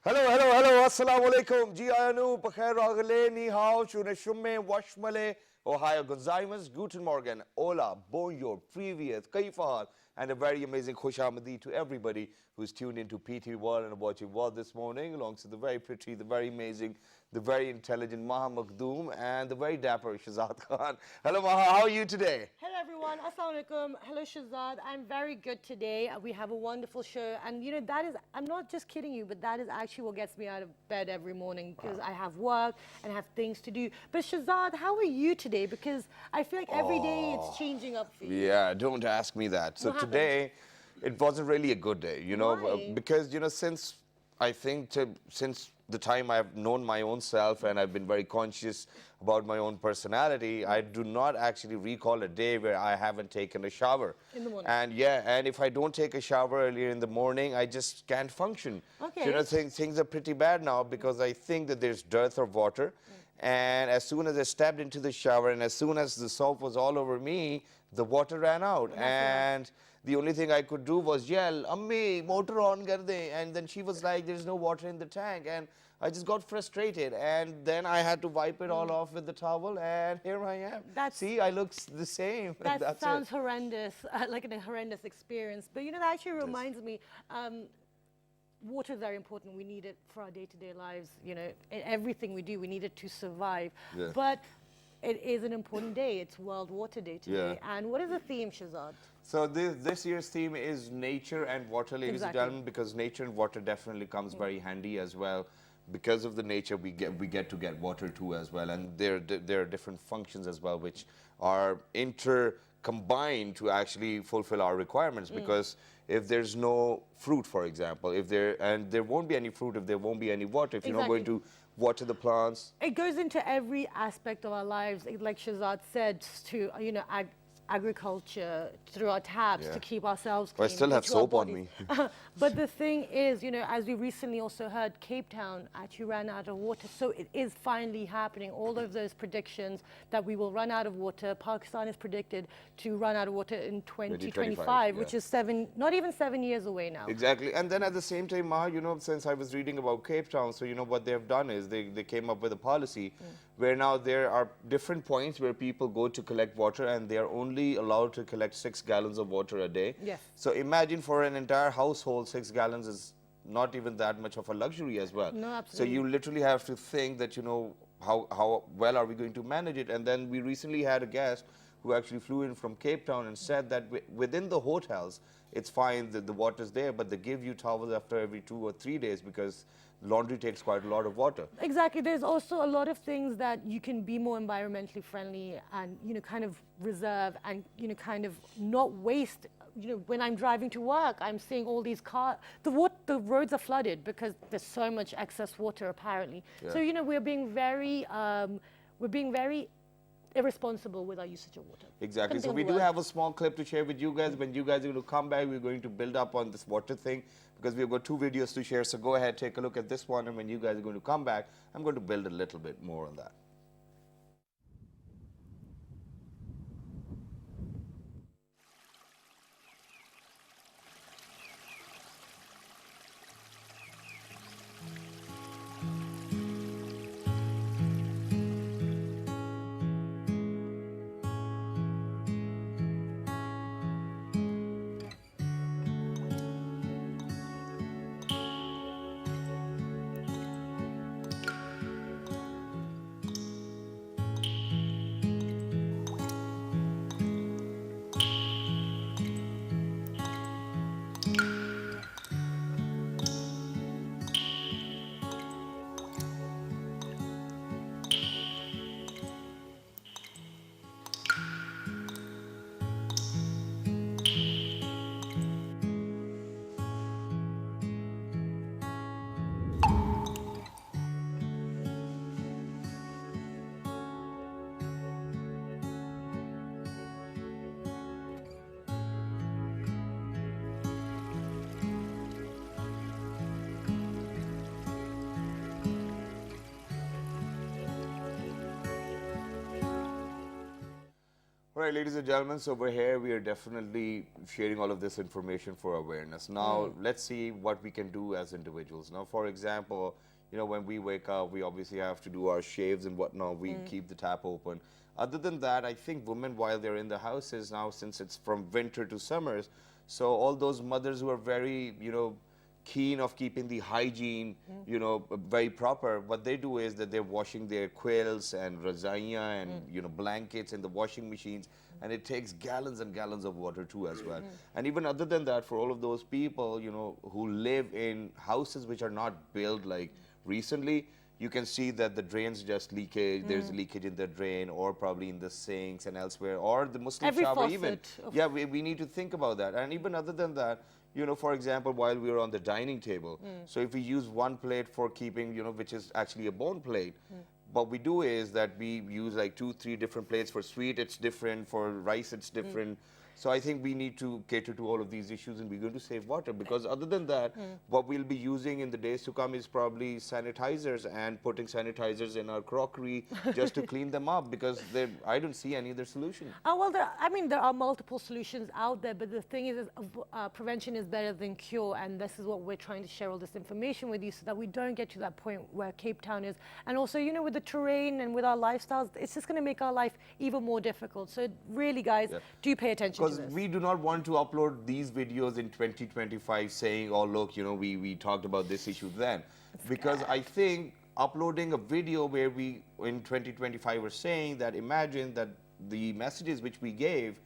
Hello, hello, hello. Assalamu alaikum. Ji ayanu, pakhair ragale, ni hao, shune shumme, washmale, Ohio gozaimas, guten morgen, hola, bonjour, previous, kaifahal, and a very amazing khush amadi to everybody who's tuned into PT World and watching World this morning, alongside the very pretty, the very amazing, the very intelligent Maha Makhdoom and the very dapper Shazad Khan. Hello, Maha, how are you today? Hello everyone, Assalamu alaikum. Hello Shazad. I'm very good today. We have a wonderful show, and you know that is, I'm not just kidding you, but that is actually what gets me out of bed every morning because I have work and I have things to do. But Shazad, how are you today? Because I feel like every day it's changing up for you. Yeah, don't ask me that. So What happened? today, it wasn't really a good day, Why? because, since I think since the time I've known my own self and I've been very conscious about my own personality, I do not actually recall a day where I haven't taken a shower. In the morning. And yeah, and if I don't take a shower earlier in the morning, I just can't function. Okay. So, things are pretty bad now because I think that there's dearth of water. And as soon as I stepped into the shower and as soon as the soap was all over me, the water ran out. And the only thing I could do was yell, Ammi, motor on kar de. And then she was like, there's no water in the tank. And I just got frustrated. And then I had to wipe it all off with the towel. And here I am. See, I look the same. That sounds horrendous, like a horrendous experience. But you know, that actually reminds me, water is very important. We need it for our day-to-day lives. You know, in everything we do, we need it to survive. Yeah. But it is an important day. It's World Water Day today. And what is the theme, Shazad? So this year's theme is nature and water, ladies and gentlemen, because nature and water definitely comes very handy as well. Because of the nature, we get to get water too as well, and there are different functions as well which are combined to actually fulfill our requirements. Because if there's no fruit, for example, there won't be any fruit if there won't be any water. If you're not going to water the plants, it goes into every aspect of our lives, like Shazad said, to agriculture, through our taps to keep ourselves clean. I still have soap on me. But the thing is, as we recently also heard, Cape Town actually ran out of water. So it is finally happening. All of those predictions that we will run out of water, Pakistan is predicted to run out of water in 2025, which is not even 7 years away now. Exactly. And then at the same time, Ma, since I was reading about Cape Town, so what they've done is they came up with a policy where now there are different points where people go to collect water and they are only allowed to collect 6 gallons of water a day. Yes. So imagine for an entire household, 6 gallons is not even that much of a luxury as well. No, absolutely. So you literally have to think that, how well are we going to manage it? And then we recently had a guest who actually flew in from Cape Town and said that within the hotels, it's fine that the water's there, but they give you towels after every 2 or 3 days because laundry takes quite a lot of water. Exactly. There's also a lot of things that you can be more environmentally friendly and, kind of reserve and, kind of not waste. When I'm driving to work, I'm seeing all these cars. The roads are flooded because there's so much excess water, apparently. Yeah. So, we're being very irresponsible with our usage of water. Exactly. So we do have a small clip to share with you guys. When you guys are going to come back, we're going to build up on this water thing because we've got 2 videos to share. So go ahead, take a look at this one. And when you guys are going to come back, I'm going to build a little bit more on that. All right, ladies and gentlemen, so over here we are definitely sharing all of this information for awareness. Now, let's see what we can do as individuals. Now, for example, you know, when we wake up, we obviously have to do our shaves and whatnot. We keep the tap open. Other than that, I think women, while they're in the houses now, since it's from winter to summers, so all those mothers who are very, you know, keen of keeping the hygiene, you know, very proper, what they do is that they're washing their quilts and razaiya and, you know, blankets in the washing machines, and it takes gallons and gallons of water too as well. And even other than that, for all of those people, you know, who live in houses which are not built like recently, you can see that the drains just leakage, there's leakage in the drain or probably in the sinks and elsewhere, or the Muslim Every shower even. faucet. Yeah, we need to think about that. And even other than that, you know, for example, while we were on the dining table, so if we use one plate for keeping, you know, which is actually a bone plate, what we do is that we use like 2-3 different plates. For sweet, it's different. For rice, it's different. So I think we need to cater to all of these issues, and we're going to save water, because other than that, what we'll be using in the days to come is probably sanitizers, and putting sanitizers in our crockery just to clean them up, because I don't see any other solution. Well, I mean, there are multiple solutions out there, but the thing is prevention is better than cure, and this is what we're trying to share all this information with you, so that we don't get to that point where Cape Town is. And also, you know, with the terrain and with our lifestyles, it's just going to make our life even more difficult. So really, guys, do pay attention to this. We do not want to upload these videos in 2025 saying, oh, look, you know, we talked about this issue then. Because I think uploading a video where we, in 2025, were saying that, imagine that the messages which we gave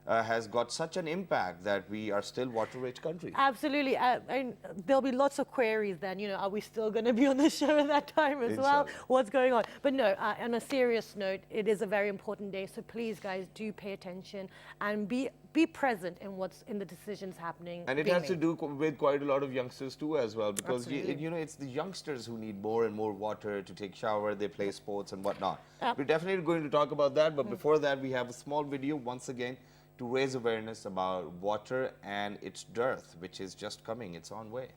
has got such an impact that we are still water-rich country. Absolutely. And there'll be lots of queries then, you know, are we still going to be on the show at that time as well? What's going on? But no, on a serious note, it is a very important day. So please, guys, do pay attention and be present in what's in the decisions happening. And it has to do with quite a lot of youngsters too as well, because you know, it's the youngsters who need more and more water to take shower, they play sports and whatnot. We're definitely going to talk about that, but before that, we have a small video once again to raise awareness about water and its dearth, which is just coming, it's on way.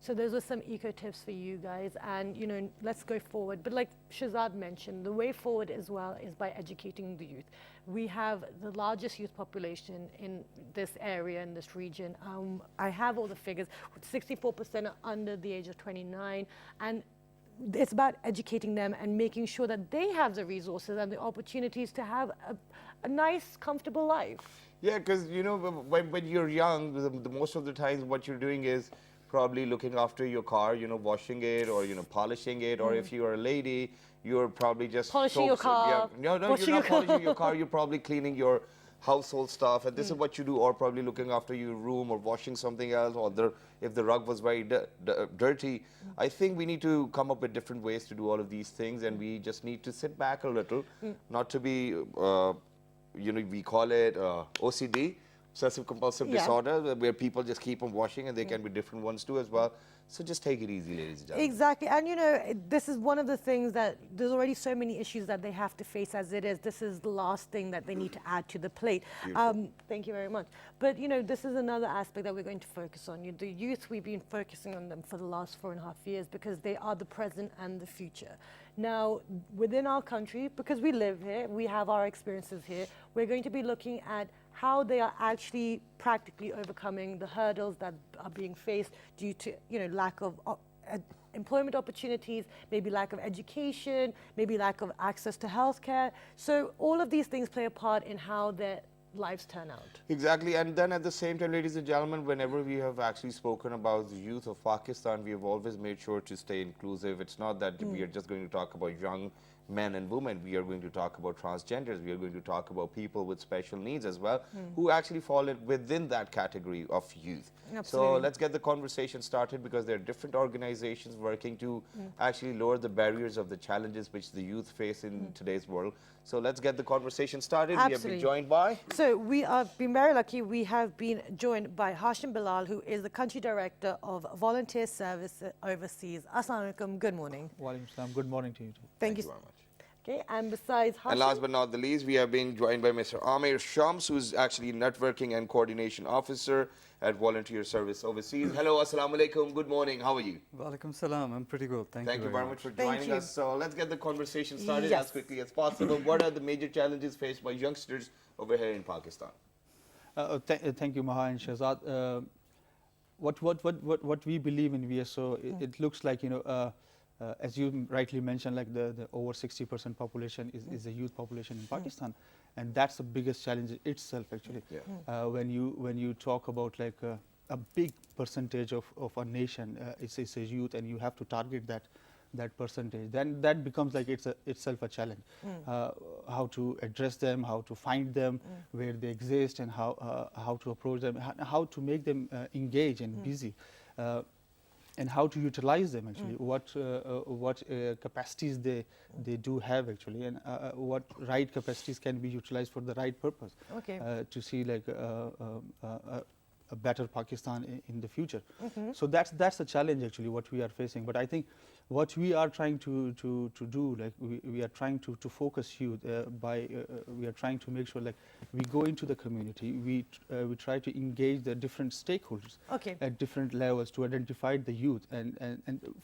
So those are some eco tips for you guys, and you know, let's go forward. But like Shahzad mentioned, the way forward as well is by educating the youth. We have the largest youth population in this area, in this region. I have all the figures. 64% are under the age of 29, and it's about educating them and making sure that they have the resources and the opportunities to have a nice, comfortable life. Yeah, because you know, when you're young, the most of the times what you're doing is probably looking after your car, you know, washing it, or, you know, polishing it, or if you're a lady, you're probably just polishing your car. Yeah, no, you're not polishing your car, you're probably cleaning your household stuff, and this is what you do, or probably looking after your room, or washing something else, or if the rug was very dirty. I think we need to come up with different ways to do all of these things, and we just need to sit back a little, not to be, you know, we call it OCD, obsessive compulsive disorder, where people just keep on washing, and they can be different ones too as well. So just take it easy, ladies and gentlemen. Exactly. And you know, this is one of the things that there's already so many issues that they have to face as it is. This is the last thing that they need to add to the plate. Thank you very much. But you know, this is another aspect that we're going to focus on. The youth, we've been focusing on them for the last 4.5 years because they are the present and the future. Now, within our country, because we live here, we have our experiences here, we're going to be looking at how they are actually practically overcoming the hurdles that are being faced due to, you know, lack of employment opportunities, maybe lack of education, maybe lack of access to healthcare. So all of these things play a part in how they're lives turn out. Exactly, and then at the same time, ladies and gentlemen, whenever we have actually spoken about the youth of Pakistan, we have always made sure to stay inclusive. It's not that we are just going to talk about young men and women. We are going to talk about transgenders. We are going to talk about people with special needs as well, who actually fall within that category of youth. Absolutely. So let's get the conversation started, because there are different organizations working to actually lower the barriers of the challenges which the youth face in today's world. So let's get the conversation started. Absolutely. We have been joined by... So we have been very lucky. We have been joined by Hashim Bilal, who is the Country Director of Volunteer Service Overseas. Assalamu alaikum. Good morning. Walaikum salam. Good morning to you too. Thank you very much. Okay, and besides Hashim... And last but not the least, we have been joined by Mr. Amir Shams, who is actually Networking and Coordination Officer at Volunteer Service Overseas. Hello, assalamu alaikum. Good morning. How are you? Walaikum salam. I'm pretty good. Thank you very much for joining us. So let's get the conversation started Yes. as quickly as possible. What are the major challenges faced by youngsters over here in Pakistan? Thank you, Maha and Shahzad. What we believe in VSO, it looks like, as you rightly mentioned, like the over 60% population is a youth population in Pakistan, and that's the biggest challenge itself actually. Yeah. When you talk about like a big percentage of a nation, it's a youth, and you have to target that percentage, then that becomes like itself a challenge. How to address them, how to find them, where they exist, and how to approach them, how to make them engage and busy. And how to utilize them actually, what capacities they do have actually, and what right capacities can be utilized for the right purpose. Okay. To see like a better Pakistan in the future. So that's the challenge actually what we are facing. But I think what we are trying to do, like we are trying to focus youth we are trying to make sure like we go into the community, we try to engage the different stakeholders at different levels to identify the youth, and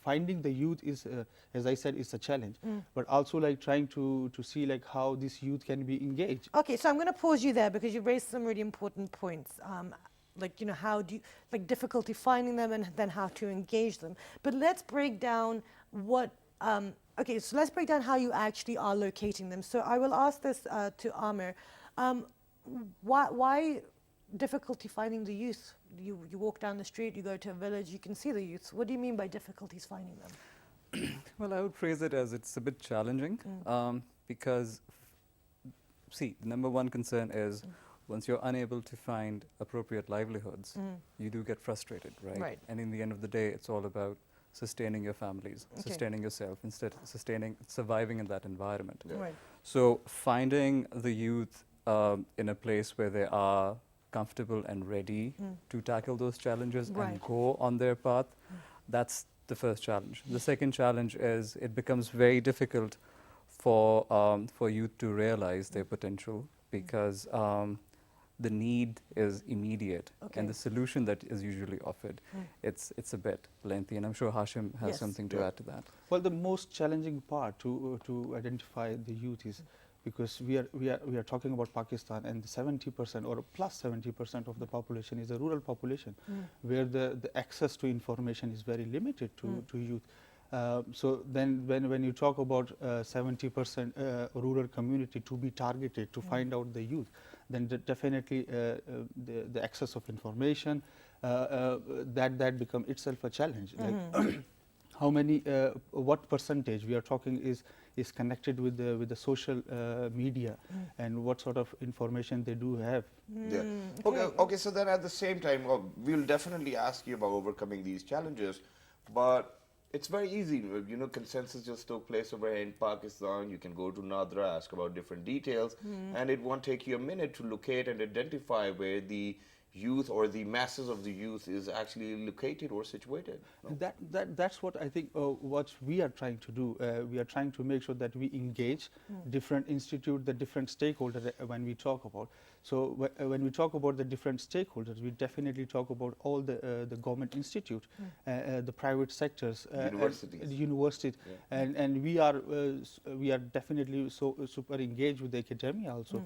finding the youth is as I said, is a challenge, but also like trying to see like how this youth can be engaged. Okay, so I'm going to pause you there because you raised some really important points. Like, how do you, like difficulty finding them and then how to engage them. But let's break down what, okay, so let's break down how you actually are locating them. So I will ask this to Amir. Why difficulty finding the youth? You walk down the street, you go to a village, you can see the youth. What do you mean by difficulties finding them? Well, I would phrase it as it's a bit challenging because, see, the number one concern is once you're unable to find appropriate livelihoods, you do get frustrated, right? And in the end of the day, it's all about sustaining your families, sustaining yourself, instead surviving in that environment. Right. So finding the youth in a place where they are comfortable and ready to tackle those challenges and go on their path, that's the first challenge. The second challenge is it becomes very difficult for youth to realize their potential because the need is immediate and the solution that is usually offered, it's a bit lengthy, and I'm sure Hashim has something to add to that. Well, the most challenging part to identify the youth is because we are talking about Pakistan, and 70% or plus 70% of the population is a rural population, where the access to information is very limited to youth. So then when you talk about 70% rural community to be targeted to find out the youth, then definitely the access of information, that become itself a challenge. Like how many, what percentage we are talking is connected with the social media, and what sort of information they do have. Yeah. Okay. So then at the same time, we'll definitely ask you about overcoming these challenges, but it's very easy. Consensus just took place over here in Pakistan. You can go to Nadra, ask about different details, and it won't take you a minute to locate and identify where the youth or the masses of the youth is actually located or situated. No? That's what I think what we are trying to do. We are trying to make sure that we engage different institutes, the different stakeholders when we talk about. So when we talk about the different stakeholders, we definitely talk about all the government institutes, the private sectors, universities, and we are definitely super engaged with the academia also.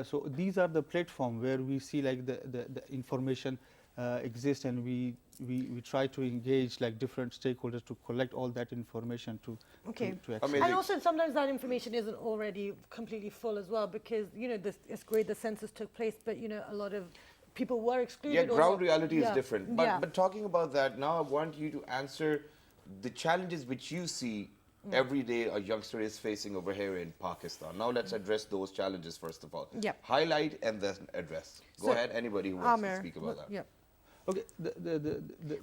So these are the platform where we see like the information exists, and we we try to engage like different stakeholders to collect all that information to Okay. to Amazing. And also sometimes that information isn't already completely full as well, because it's great the census took place, but a lot of people were excluded. Yeah, or ground not. reality is Yeah. different. But Yeah. but talking about that, now I want you to answer the challenges which you see every day a youngster is facing over here in Pakistan. Now let's address those challenges first of all. Yep. Highlight and then address. Go So, ahead, anybody who wants to Amir, speak about that. Yep. Okay,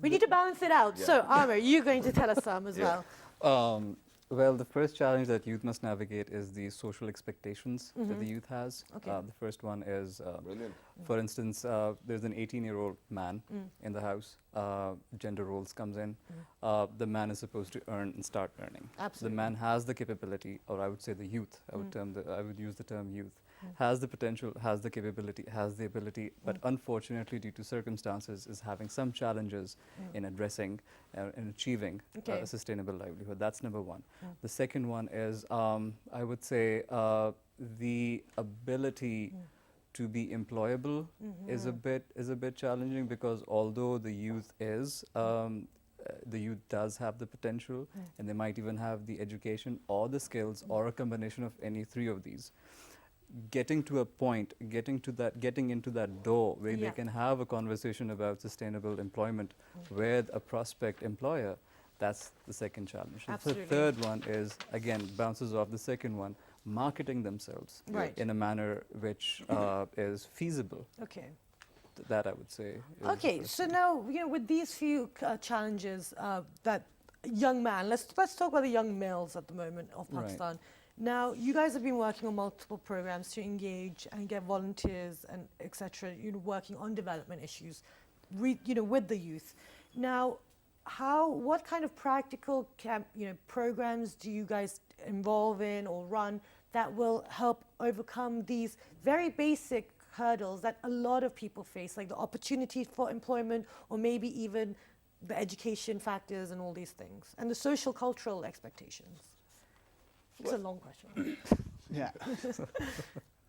We need to balance it out. Yeah. So, Amir, you're going to tell us some as Yeah. well. Well, the first challenge that youth must navigate is the social expectations that the youth has. Okay. The first one is, Brilliant. for instance, there's an 18-year-old man in the house. Gender roles comes in. The man is supposed to earn and start earning. Absolutely. The man has the capability, or I would say the youth. I would use the term youth. Has the potential, has the capability, has the ability, but unfortunately, due to circumstances, is having some challenges in addressing and achieving Okay. a sustainable livelihood. That's number one. The second one is, I would say, the ability to be employable is a bit challenging, because although the youth does have the potential, and they might even have the education or the skills or a combination of any three of these. Getting to a point, getting into that door where Yeah. they can have a conversation about sustainable employment with a prospect employer, that's the second challenge. Absolutely. The third one is, again, bounces off the second one, marketing themselves Right. in a manner which is feasible. Okay. That I would say. Is the Okay, first so one. now with these few challenges that young man, let's talk about the young males at the moment of Right. Pakistan. Now, you guys have been working on multiple programs to engage and get volunteers and etc. Working on development issues, with the youth. Now, what kind of practical programs do you guys involve in or run that will help overcome these very basic hurdles that a lot of people face, like the opportunity for employment, or maybe even the education factors and all these things, and the social cultural expectations? It's a long question. Yeah.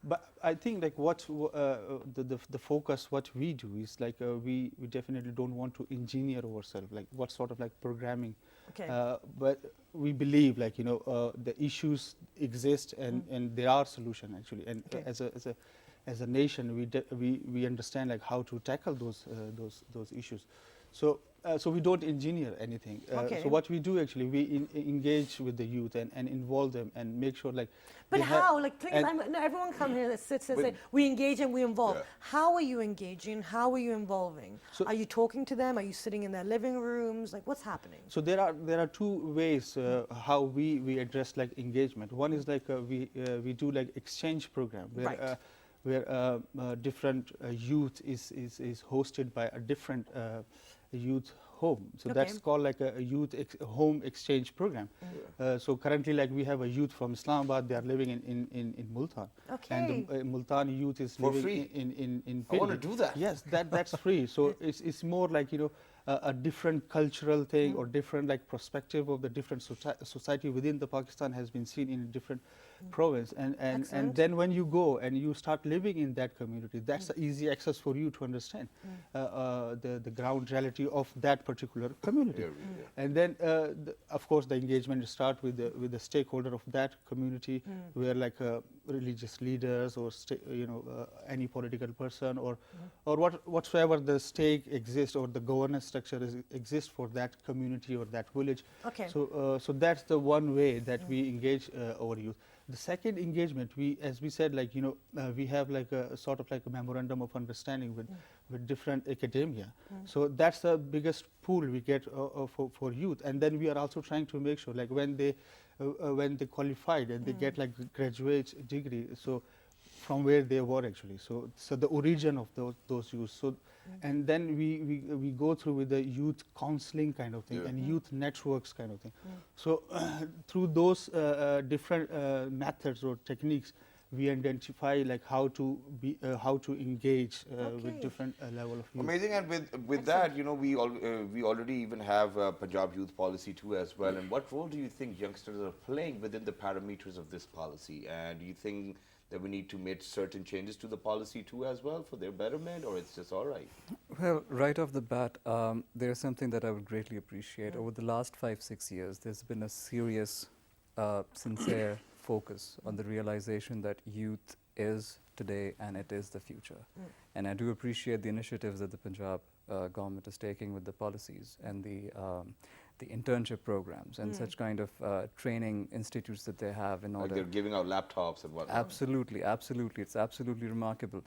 But I think like the focus what we do is like we definitely don't want to engineer ourselves, like what sort of like programming. Okay. But we believe like the issues exist and there are solutions actually, and Okay. as a nation we understand like how to tackle those issues. So we don't engineer anything. Okay. So what we do actually, we engage with the youth and involve them and make sure like. But they have- how? Like, please, and- everyone come here that sits and But- say, we engage and we involve. Yeah. How are you engaging? How are you involving? So- Are you talking to them? Are you sitting in their living rooms? Like, what's happening? So there are two ways how we address like engagement. One is like we do like exchange program where Right. where different youth is hosted by a different youth home. So that's Okay. called like a youth home exchange program. So currently like we have a youth from Islamabad. They are living in Multan. Okay. And the Multan youth is For living free? in I wanna Pindi. do that. Yes, that's free. So it's more like a different cultural thing or different like perspective of the different society within the Pakistan has been seen in a different province, and Excellent. then when you go and you start living in that community, that's the easy access for you to understand the ground reality of that particular community. And then of course the engagement start with the stakeholder of that community, where like religious leaders or any political person or whatsoever the stake exists or the governance structure exists for that community or that village. Okay. So that's the one way that we engage our youth. The second engagement, as we said, like we have like a sort of like a memorandum of understanding with different academia. So that's the biggest pool we get for youth, and then we are also trying to make sure like when they qualified and they get like graduate degree, so from where they were actually, so the origin of those youth. So and then we go through with the youth counseling kind of thing and youth networks kind of thing. So through those different methods or techniques, we identify like how to engage Okay. with different level of youth. Amazing, and with that, we already even have Punjab Youth Policy too as well. And what role do you think youngsters are playing within the parameters of this policy? And do you think that we need to make certain changes to the policy too as well for their betterment, or it's just all right? Well, right off the bat, there's something that I would greatly appreciate. Over the last 5-6 years, there's been a serious, sincere focus on the realization that youth is today and it is the future. And I do appreciate the initiatives that the Punjab government is taking with the policies and the internship programs and such kind of training institutes that they have in Like order. they're giving out laptops and whatnot. Absolutely, absolutely. It's absolutely remarkable.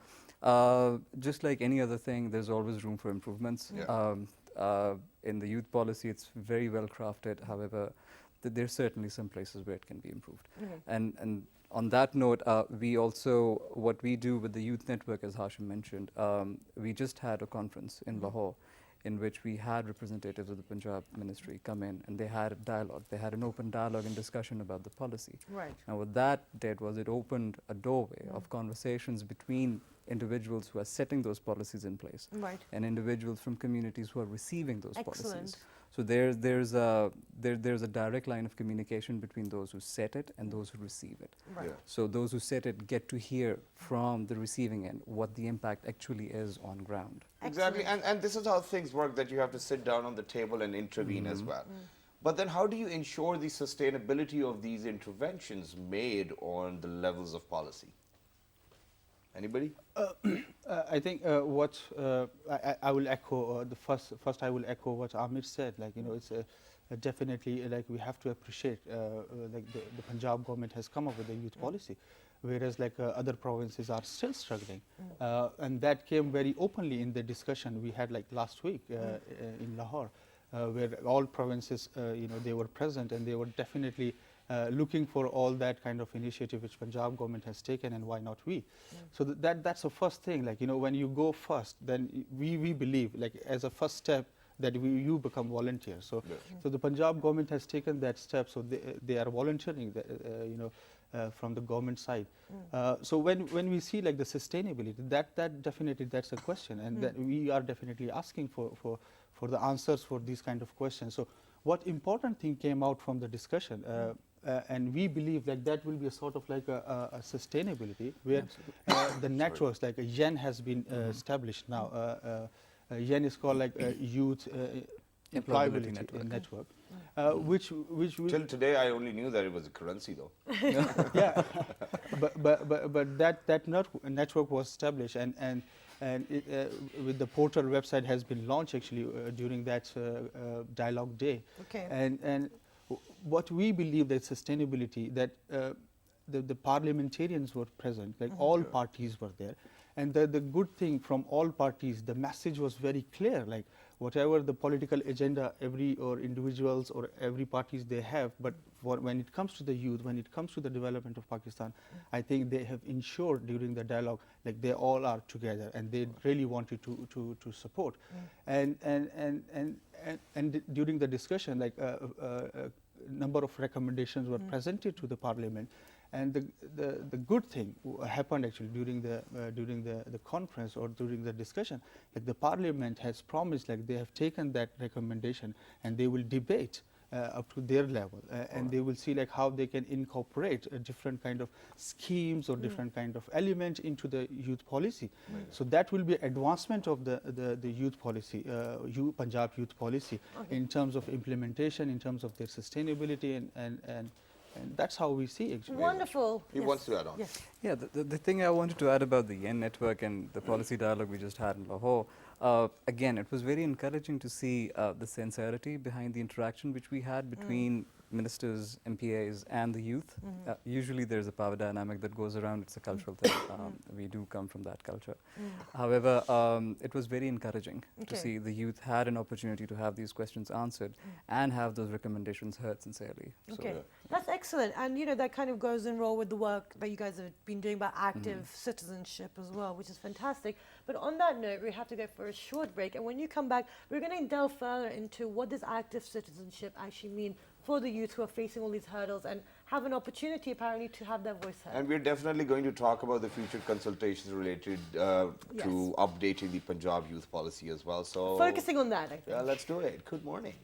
Just like any other thing, there's always room for improvements. Yeah. In the youth policy, it's very well crafted. However, there's certainly some places where it can be improved. And on that note, we also, what we do with the youth network, as Hashim mentioned, we just had a conference in Lahore in which we had representatives of the Punjab ministry come in, and they had a dialogue. They had an open dialogue and discussion about the policy. Right. Now what that did was it opened a doorway of conversations between individuals who are setting those policies in place Right. and individuals from communities who are receiving those Excellent. policies. So there's a direct line of communication between those who set it and those who receive it. Right. Yeah. So those who set it get to hear from the receiving end what the impact actually is on ground. Exactly, and this is how things work, that you have to sit down on the table and intervene as well. But then how do you ensure the sustainability of these interventions made on the levels of policy? Anybody? I think what I will echo the first I will echo what Amir said. Like, you know, it's definitely like we have to appreciate like the Punjab government has come up with a youth policy, whereas like other provinces are still struggling, and that came very openly in the discussion we had like last week in Lahore, where all provinces you know, they were present and they were definitely looking for all that kind of initiative which Punjab government has taken, and why not we? So that's the first thing. Like, you know, when you go first, then we believe like as a first step that you become volunteers. So so the Punjab government has taken that step. So they are volunteering, you know, from the government side. So when we see like the sustainability, that definitely that's a question, and that we are definitely asking for the answers for these kind of questions. So what important thing came out from the discussion, and we believe like that will be a sort of like a sustainability where the networks like YEN has been established now. YEN is called like Youth Employability Network, which Till today, I only knew that it was a currency, though. yeah, but that network was established, and it, with the portal website has been launched actually during that dialogue day. Okay. And what we believe that sustainability, that the parliamentarians were present, like all parties were there, and the good thing from all parties, the message was very clear, like whatever the political agenda every or individuals or every parties they have, but when it comes to the youth, when it comes to the development of Pakistan, I think they have ensured during the dialogue like they all are together and they really wanted to support. And during the discussion, like a number of recommendations were presented to the parliament. And the good thing happened actually during the conference or during the discussion, like the parliament has promised, like they have taken that recommendation and they will debate up to their level, and they will see like how they can incorporate different kind of schemes or different kind of elements into the youth policy. So that will be advancement of the youth policy, Punjab youth policy, in terms of implementation, in terms of their sustainability, and that's how we see actually. Wonderful. He wants to add on. Yes. Yeah, the thing I wanted to add about the YEN network and the policy dialogue we just had in Lahore, again, it was very encouraging to see the sincerity behind the interaction which we had between ministers, MPAs, and the youth. Usually there's a power dynamic that goes around. It's a cultural thing. We do come from that culture. However, it was very encouraging to see the youth had an opportunity to have these questions answered and have those recommendations heard sincerely. Okay, that's excellent. And, you know, that kind of goes in roll with the work that you guys have been doing about active citizenship as well, which is fantastic. But on that note, we have to go for a short break. And when you come back, we're going to delve further into what does active citizenship actually mean for the youth who are facing all these hurdles and have an opportunity apparently to have their voice heard. And we're definitely going to talk about the future consultations related to updating the Punjab youth policy as well. So focusing on that, I think. yeah, let's do it. Good morning.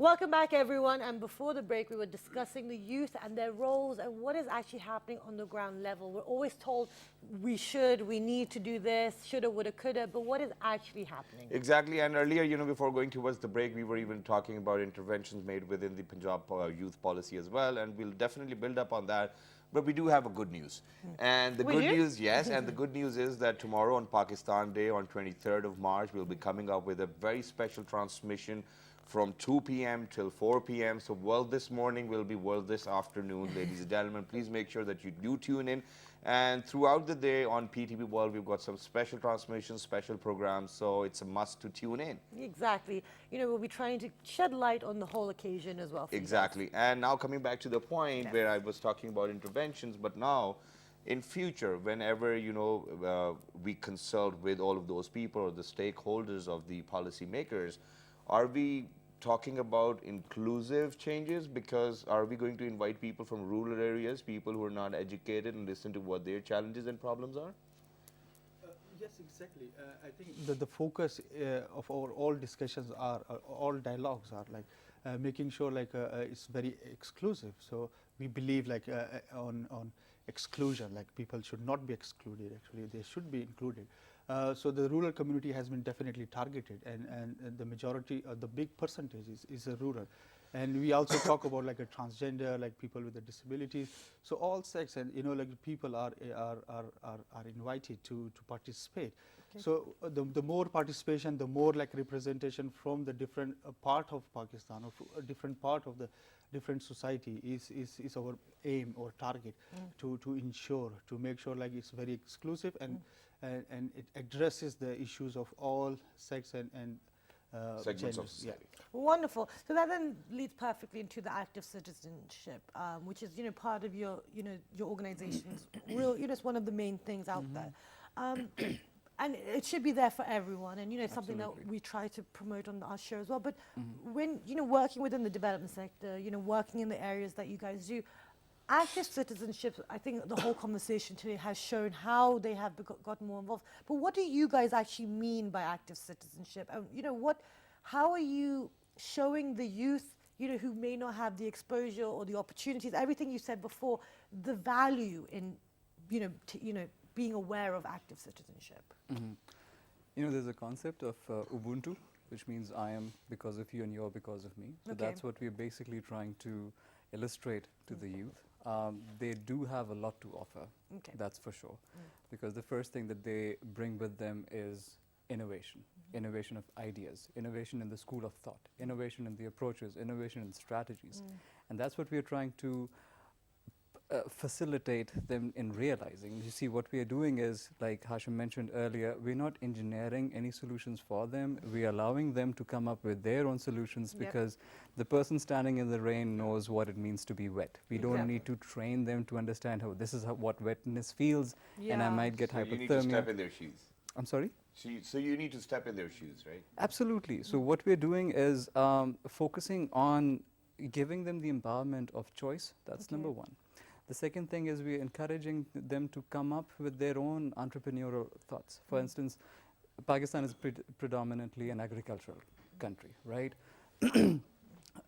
Welcome back, everyone. And before the break, we were discussing the youth and their roles and what is actually happening on the ground level. We're always told we need to do this, shoulda, woulda, coulda, but what is actually happening? Exactly, and earlier, before going towards the break, we were even talking about interventions made within the Punjab youth policy as well, and we'll definitely build up on that. But we do have a good news. And the good news, yes, and the good news is that tomorrow on Pakistan Day, on 23rd of March, we'll be coming up with a very special transmission from 2 p.m. till 4 p.m. So World this morning will be World this afternoon, ladies and gentlemen. Please make sure that you do tune in. And throughout the day on PTV World, we've got some special transmissions, special programs, so it's a must to tune in. Exactly. We'll be trying to shed light on the whole occasion as well. Exactly. And now coming back to the point where I was talking about interventions, but now in future, whenever, we consult with all of those people or the stakeholders of the policymakers, are we talking about inclusive changes? Because are we going to invite people from rural areas, people who are not educated, and listen to what their challenges and problems are? Yes, exactly. I think that the focus of our all discussions are, all dialogues are like making sure it's very exclusive. So we believe on exclusion, like people should not be excluded, actually they should be included. So the rural community has been definitely targeted, and the majority, the big percentage is rural. And we also talk about like a transgender, like people with the disabilities. So all sex and people are invited to participate. Okay. So the more participation, the more like representation from the different part of Pakistan or a different part of the different society is our aim or target to ensure, to make sure like it's very exclusive and it addresses the issues of all sex and segments of genders. society. Yeah. Wonderful. So that then leads perfectly into the active citizenship, which is part of your organization's real. It's one of the main things out there. And it should be there for everyone, and it's something that we try to promote on our show as well. But when working within the development sector, working in the areas that you guys do, active citizenship, I think the whole conversation today has shown how they have gotten more involved. But what do you guys actually mean by active citizenship? And how are you showing the youth, who may not have the exposure or the opportunities, everything you said before, the value in, being aware of active citizenship? There's a concept of Ubuntu, which means I am because of you and you're because of me. So that's what we're basically trying to illustrate to the youth. They do have a lot to offer, that's for sure. Because the first thing that they bring with them is innovation, innovation of ideas, innovation in the school of thought, innovation in the approaches, innovation in strategies. And that's what we're trying to facilitate them in realizing. You see, what we are doing is, like Hashim mentioned earlier, we're not engineering any solutions for them. We're allowing them to come up with their own solutions because the person standing in the rain knows what it means to be wet. We don't need to train them to understand how this is what wetness feels, and I might get hypothermia. You need to step in their shoes. I'm sorry? So you need to step in their shoes, right? Absolutely. So what we're doing is focusing on giving them the empowerment of choice. That's number one. The second thing is we're encouraging them to come up with their own entrepreneurial thoughts. For instance, Pakistan is predominantly an agricultural country, right?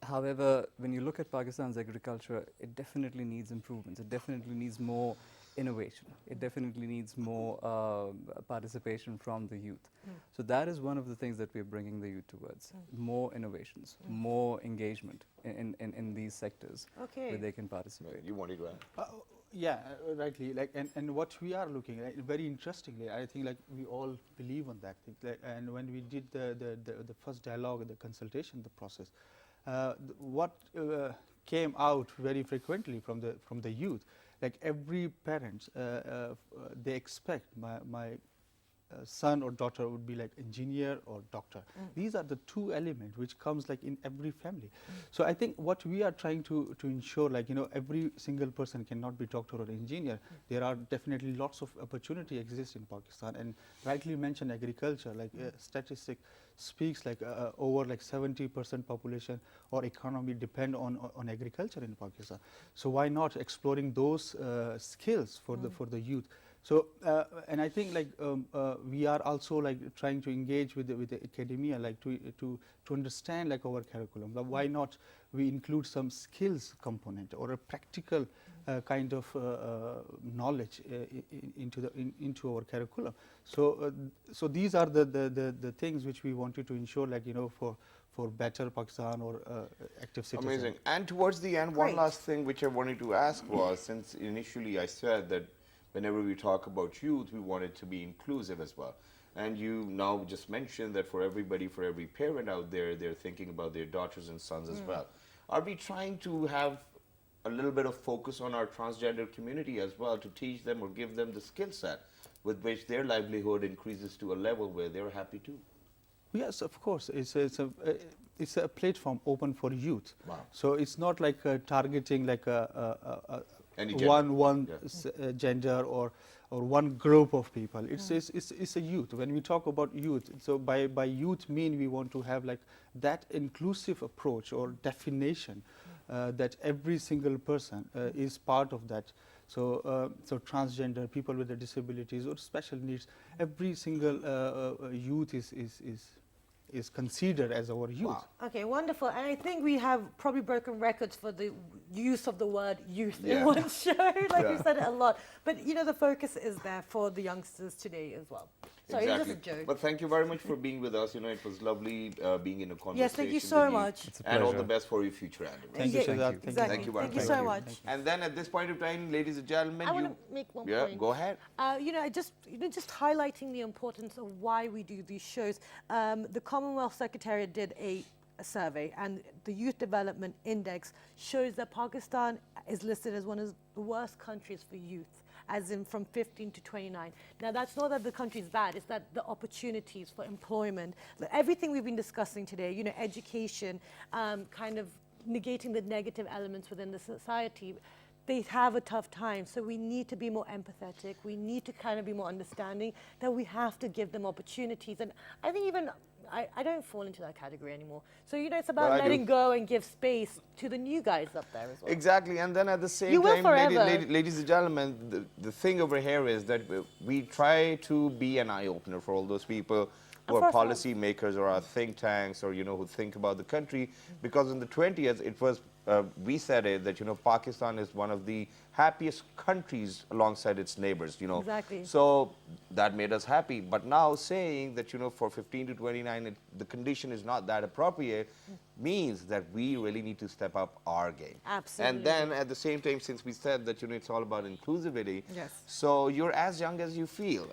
However, when you look at Pakistan's agriculture, it definitely needs improvements. It definitely needs more innovation. It definitely needs more participation from the youth. So that is one of the things that we're bringing the youth towards. More innovations, more engagement in these sectors where they can participate. You wanted to add? Yeah, rightly. And what we are looking at, very interestingly, I think we all believe on that thing. And when we did the first dialogue, the consultation, the process, what came out very frequently from the youth, like every parent, they expect my son or daughter would be like engineer or doctor. These are the two elements which comes like in every family. So I think what we are trying to ensure, every single person cannot be doctor or engineer. There are definitely lots of opportunity exist in Pakistan, and rightly mentioned agriculture, statistic speaks over 70% population or economy depend on agriculture in Pakistan. So why not exploring those skills for the youth? So, and I think like we are also like trying to engage with the academia, like to understand like our curriculum. But why not we include some skills component or a practical kind of knowledge into our curriculum. So, so these are the things which we wanted to ensure, like for better Pakistan or active citizen. Amazing. And towards the end, Great. one last thing which I wanted to ask was, since initially I said that whenever we talk about youth, we want it to be inclusive as well. And you now just mentioned that for everybody, for every parent out there, they're thinking about their daughters and sons as well. Are we trying to have a little bit of focus on our transgender community as well, to teach them or give them the skill set with which their livelihood increases to a level where they're happy too? Yes, of course. It's a platform open for youth. Wow. So it's not like targeting like Any gender. one Yeah. gender or one group of people. It's a youth. When we talk about youth, so by youth mean we want to have like that inclusive approach or definition that every single person is part of that. So so transgender, people with the disabilities or special needs, every single youth is considered as our youth. Wow. Okay, wonderful. And I think we have probably broken records for the use of the word youth Yeah. in one show. Like we've Yeah. said it a lot. But the focus is there for the youngsters today as well. Sorry, Exactly. it was just a joke. But thank you very much for being with us. It was lovely being in a conversation. Yes, thank you so with much. It's a And all pleasure. the best for your future endeavors. Thank you, Yeah, Shazad. Exactly. Thank you very Thank you much. so Thank much. And then at this point of time, ladies and gentlemen, I want to make one point. go ahead. Just highlighting the importance of why we do these shows. The Commonwealth Secretariat did a survey, and the Youth Development Index shows that Pakistan is listed as one of the worst countries for youth, as in from 15 to 29. Now, that's not that the country is bad, it's that the opportunities for employment, everything we've been discussing today, education, kind of negating the negative elements within the society, they have a tough time. So we need to be more empathetic. We need to kind of be more understanding that we have to give them opportunities. And I think even I don't fall into that category anymore. So, it's about Well, I do. letting go and give space to the new guys up there as well. Exactly, and then at the same You will time, forever. ladies and gentlemen, the thing over here is that we try to be an eye-opener for all those people who And are for ourselves. policy makers or are think tanks or, who think about the country. Because in the 20th, it was, we said it, that, Pakistan is one of the happiest countries alongside its neighbors, Exactly. So that made us happy. But now saying that, for 15 to 29, the condition is not that appropriate means that we really need to step up our game. Absolutely. And then at the same time, since we said that, it's all about inclusivity, Yes. so you're as young as you feel.